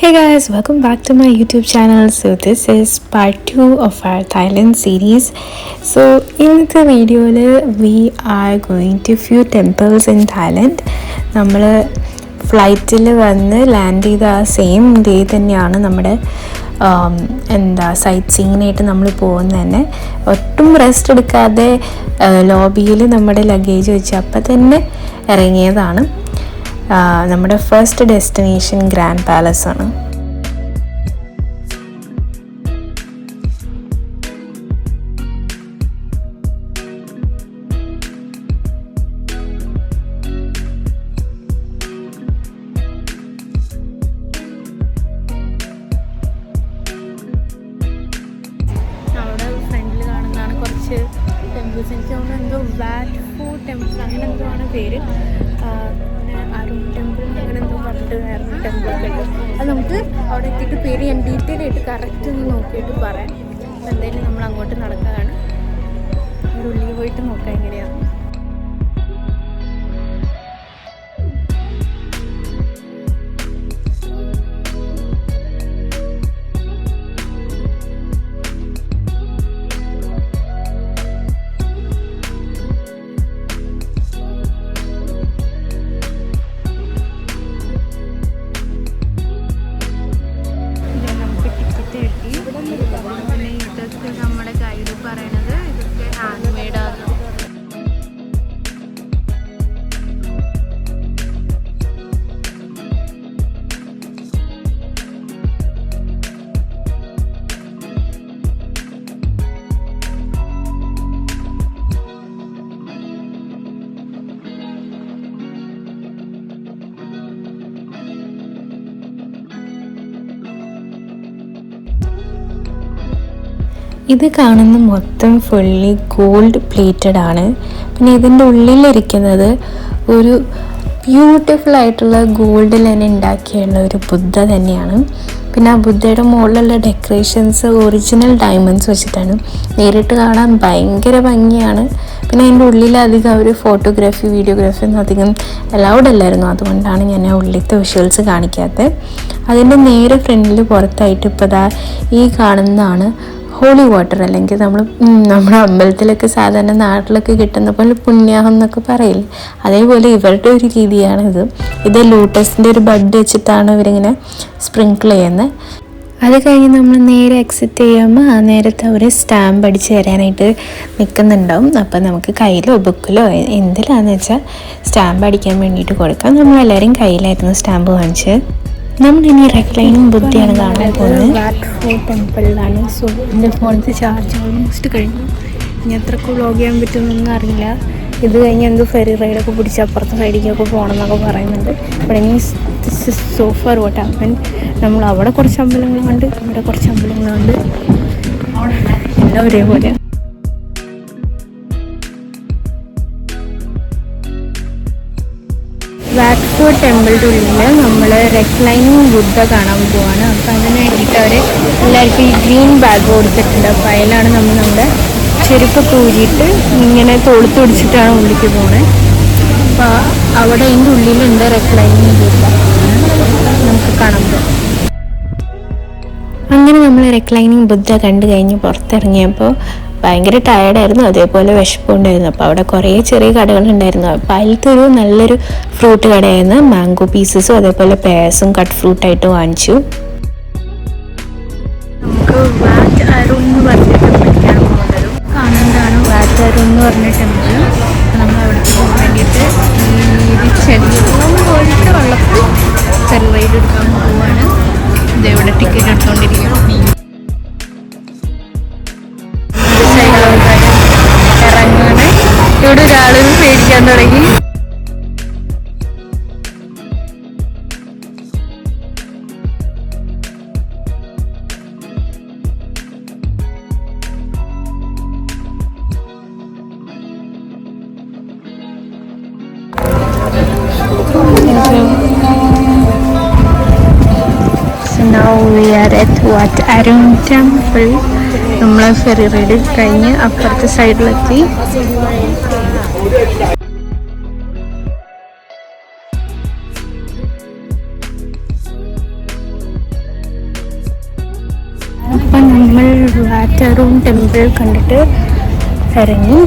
Hey guys, welcome back to my YouTube channel. So this is part 2 of our Thailand series. So in the video we are going to few temples in Thailand. നമ്മൾ ഫ്ലൈറ്റിൽ വന്ന് land ചെയ്ത ആ same day തന്നെയാണ് നമ്മുടെ site സീയിങ്ങിനായിട്ട് നമ്മൾ പോകുന്നത് തന്നെ. ഒട്ടും റെസ്റ്റ് എടുക്കാതെ ലോബിയിൽ നമ്മുടെ ലഗേജ് വെച്ച് അപ്പം തന്നെ ഇറങ്ങിയതാണ്. നമ്മുടെ ഫസ്റ്റ് ഡെസ്റ്റിനേഷൻ ഗ്രാൻഡ് പാലസ് ആണ്. അവിടെ ഫ്രണ്ടിൽ കാണുന്നതാണ് കുറച്ച് ടെമ്പിൾസ്. എനിക്ക് തോന്നുന്നു എന്തോ വാറ്റ് ഫൂ ടെമ്പിൾ അങ്ങനെ എന്തോ ആണ് പേര്. അരുൺ ടെമ്പിൾ അങ്ങനെ എന്തോ പറഞ്ഞിട്ട് വേറെ ടെമ്പിളൊക്കെ ഉണ്ട്. അത് നമുക്ക് അവിടെ എത്തിയിട്ട് പേര് ഞാൻ ഡീറ്റെയിൽ ആയിട്ട് കറക്റ്റ് ഒന്ന് നോക്കിയിട്ട് പറയാം. എന്തായാലും നമ്മൾ അങ്ങോട്ട് നടക്കാനാണ്. ഒരു ഉള്ളിൽ പോയിട്ട് നോക്കാം എങ്ങനെയാണ്. ഇതൊക്കെ നമ്മുടെ ഗൈഡ് പറയണത് ഇതൊക്കെ ഹാൻഡ് മെയ്ഡാണ്. ഇത് കാണുന്ന മൊത്തം ഫുള്ളി ഗോൾഡ് പ്ലേറ്റഡ് ആണ്. പിന്നെ ഇതിൻ്റെ ഉള്ളിലിരിക്കുന്നത് ഒരു ബ്യൂട്ടിഫുൾ ആയിട്ടുള്ള ഗോൾഡിൽ തന്നെ ഉണ്ടാക്കിയുള്ള ഒരു ബുദ്ധ തന്നെയാണ്. പിന്നെ ആ ബുദ്ധയുടെ മുകളിലുള്ള ഡെക്കറേഷൻസ് ഒറിജിനൽ ഡയമണ്ട്സ് വെച്ചിട്ടാണ്. നേരിട്ട് കാണാൻ ഭയങ്കര ഭംഗിയാണ്. പിന്നെ അതിൻ്റെ ഉള്ളിലധികം അവർ ഫോട്ടോഗ്രാഫി വീഡിയോഗ്രാഫി ഒന്നും അധികം അലൗഡ് അല്ലായിരുന്നു. അതുകൊണ്ടാണ് ഞാൻ ആ ഉള്ളിലത്തെ വിഷ്വൽസ് കാണിക്കാത്തത്. അതിൻ്റെ നേരെ ഫ്രണ്ടിൽ പുറത്തായിട്ട് ഇപ്പോൾ ദാ ഈ കാണുന്നതാണ് ഹോളി വാട്ടർ, അല്ലെങ്കിൽ നമ്മുടെ അമ്പലത്തിലൊക്കെ സാധാരണ നാട്ടിലൊക്കെ കിട്ടുന്ന പോലെ പുണ്യാഹം എന്നൊക്കെ പറയില്ലേ, അതേപോലെ ഇവരുടെ ഒരു രീതിയാണിത്. ഇത് ലോട്ടസിൻ്റെ ഒരു ബഡ് വെച്ചിട്ടാണ് ഇവരിങ്ങനെ സ്പ്രിങ്കിൾ ചെയ്യുന്നത്. അത് കഴിഞ്ഞ് നമ്മൾ നേരെ എക്സിറ്റ് ചെയ്യുമ്പോൾ ആ നേരത്തെ അവർ സ്റ്റാമ്പ് അടിച്ച് തരാനായിട്ട് നിൽക്കുന്നുണ്ടാവും. അപ്പോൾ നമുക്ക് കയ്യിലോ ബുക്കിലോ എന്തിലാന്ന് വെച്ചാൽ സ്റ്റാമ്പ് അടിക്കാൻ വേണ്ടിയിട്ട് കൊടുക്കാം. നമ്മളെല്ലാവരും കയ്യിലായിരുന്നു സ്റ്റാമ്പ് വാങ്ങിച്ച്. നമ്മളിനി റെക്ലൈനിങ് ബുദ്ധയാണ് കാണാൻ പോകുന്നത്. വാറ്റ് ഫൂ ടെമ്പിളിലാണ്. സോ എൻ്റെ ഫോണിൽ ചാർജ് ഓൾമോസ്റ്റ് കഴിഞ്ഞു. ഇനി എത്രക്ക് വ്ലോഗ് ചെയ്യാൻ പറ്റുമെന്നൊന്നും അറിയില്ല. ഇത് കഴിഞ്ഞ് എന്തോ ഫെറി റൈഡൊക്കെ പിടിച്ച് അപ്പുറത്തെ സൈഡിലേക്കൊക്കെ പോകണം എന്നൊക്കെ പറയുന്നുണ്ട്. ഇവിടെ ഇനി this is so far what happen. നമ്മൾ അവിടെ കുറച്ച് അമ്പലങ്ങളുണ്ട്, ഇവിടെ കുറച്ച് അമ്പലങ്ങളുണ്ട്, എല്ലാം ഒരേപോലെ. വാറ്റ് ഫൂ ടെമ്പിളിൻ്റെ ഉള്ളിൽ നമ്മൾ റെക്ലൈനിങ് ബുദ്ധ കാണാൻ പോവാണ്. അപ്പോൾ അതിന് വേണ്ടിയിട്ട് അവർ എല്ലാവർക്കും ഈ ഗ്രീൻ ബാഗ് കൊടുത്തിട്ടുണ്ട്. അപ്പോൾ അതിലാണ് നമ്മൾ നമ്മുടെ ചെരുപ്പൊക്കെ ഊരിയിട്ട് ഇങ്ങനെ തോളത്ത് പിടിച്ചിട്ടാണ് ഉള്ളിലേക്ക് പോകുന്നത്. അപ്പോൾ അവിടെ അതിൻ്റെ ഉള്ളിലുണ്ട് റെക്ലൈനിങ് ബുദ്ധ, നമുക്ക് കാണുമ്പോൾ. അങ്ങനെ നമ്മൾ റെക്ലൈനിങ് ബുദ്ധ കണ്ടു കഴിഞ്ഞ് പുറത്തിറങ്ങിയപ്പോൾ ഭയങ്കര ടയർഡായിരുന്നു, അതേപോലെ വിശപ്പുണ്ടായിരുന്നു. അപ്പോൾ അവിടെ കുറേ ചെറിയ കടകളുണ്ടായിരുന്നു. അപ്പോൾ അതിലത്തെ ഒരു നല്ലൊരു ഫ്രൂട്ട് കടയായിരുന്നു. മാംഗോ പീസസും അതേപോലെ പേഴ്സും കട്ട് ഫ്രൂട്ടായിട്ട് വാങ്ങിച്ചു. നമുക്ക് വാറ്റ് അരുൺ എന്ന് പറഞ്ഞ ടെമ്പിളിലേക്കാണ് പോകുന്നത്. കാണുന്നതാണ് വാറ്റ് അരുൺ എന്ന് പറഞ്ഞ ടെമ്പിൾ. നമ്മൾ അവിടേക്ക് പോകാൻ വേണ്ടിയിട്ട് ഈ ചെടികളും പോയിട്ട് വെള്ളത്തിൽ ഫെറി റൈഡ് എടുക്കാൻ പോവുകയാണ്. ഇതെവിടെ ടിക്കറ്റ് എടുത്തുകൊണ്ടിരിക്കും. ഇറങ്ങാണ്. ഇവിടെ ഒരാൾ പേടിക്കാൻ തുടങ്ങി. Now we are at Wat Arun Temple. നമ്മൾ ഫെറി റൈഡ് കഴിഞ്ഞ് അപ്പുറത്തെ സൈഡിലെത്തി. അപ്പം നമ്മൾ വാറ്ററും ടെമ്പിൾ കണ്ടിട്ട് ഇറങ്ങി.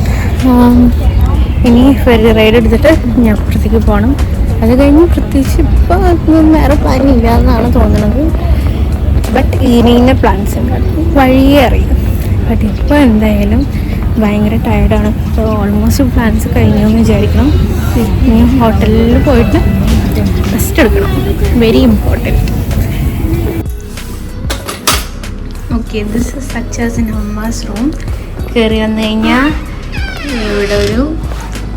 ഇനി ഫെറി റൈഡ് എടുത്തിട്ട് ഇനി അപ്പുറത്തേക്ക് പോകണം. അത് കഴിഞ്ഞ് പ്രത്യേകിച്ച് ഇപ്പോൾ ഒന്നും വേറെ പ്ലാൻ ഇല്ല എന്നാണ് തോന്നുന്നത്. ബട്ട് ഈവനിങ്ങിൻ്റെ പ്ലാൻസ് ഉണ്ട്, വഴിയേ അറിയും. ബട്ട് ഇപ്പോൾ എന്തായാലും ഭയങ്കര ടയർഡാണ്. അപ്പോൾ ഓൾമോസ്റ്റ് പ്ലാൻസ് കഴിഞ്ഞു എന്ന് വിചാരിക്കണം. ഇനി ഹോട്ടലിൽ പോയിട്ട് റെസ്റ്റ് എടുക്കണം, very important. Okay, this is such as in Amma's room. കയറി വന്നു കഴിഞ്ഞാൽ ഇവിടെ ഒരു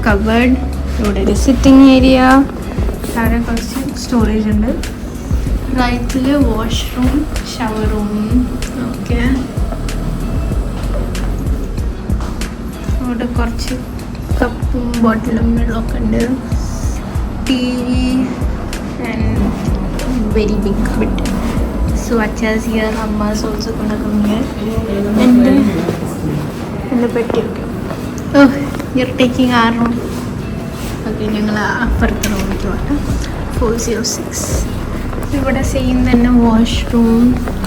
കബേർഡ്, ഇവിടെ ഒരു സിറ്റിംഗ് ഏരിയ, താഴെ കുറച്ച് സ്റ്റോറേജ് ഉണ്ട്. റൈറ്റിൽ വാഷ്റൂം, ഷവർ റൂം. ഓക്കെ, ഇവിടെ കുറച്ച് കപ്പും ബോട്ടിലും വെള്ളമൊക്കെ ഉണ്ട്. T V and very big bed. So Acha's here, Amma's also gonna come here. And the bed. Oh, you're taking our room. Okay, ഞങ്ങൾ അപ്പുറത്തെ റൂമിലേക്ക് പോകട്ടെ. 406. ഇവിടെ സെയിം തന്നെ washroom,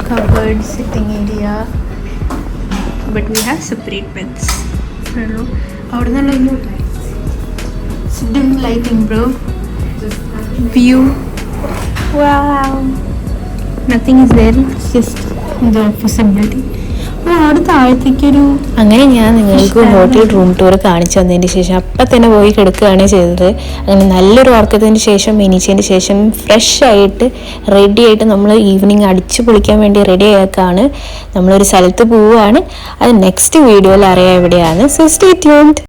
cupboard, sitting area. But we have separate beds. ഉള്ളൂ അവിടെ നിന്നുള്ള dim lighting bro, view. Wow. Nothing is there, it's just the possibility. അവിടെ താഴത്തേക്കൊരു. അങ്ങനെ ഞാൻ നിങ്ങൾക്ക് ഹോട്ടൽ റൂം ടൂർ കാണിച്ചു തന്നതിന് ശേഷം അപ്പം തന്നെ പോയി കിടക്കുകയാണ് ചെയ്തത്. അങ്ങനെ നല്ലൊരു ഉറക്കത്തിന് ശേഷം എണീച്ചതിന് ശേഷം ഫ്രഷ് ആയിട്ട് റെഡി ആയിട്ട് നമ്മൾ ഈവനിങ് അടിച്ചു പൊളിക്കാൻ വേണ്ടി റെഡി ആക്കാണ്. നമ്മളൊരു സ്ഥലത്ത് പോവുകയാണ്. അത് നെക്സ്റ്റ് വീഡിയോയിൽ അറിയാം എവിടെയാണ്. So stay tuned.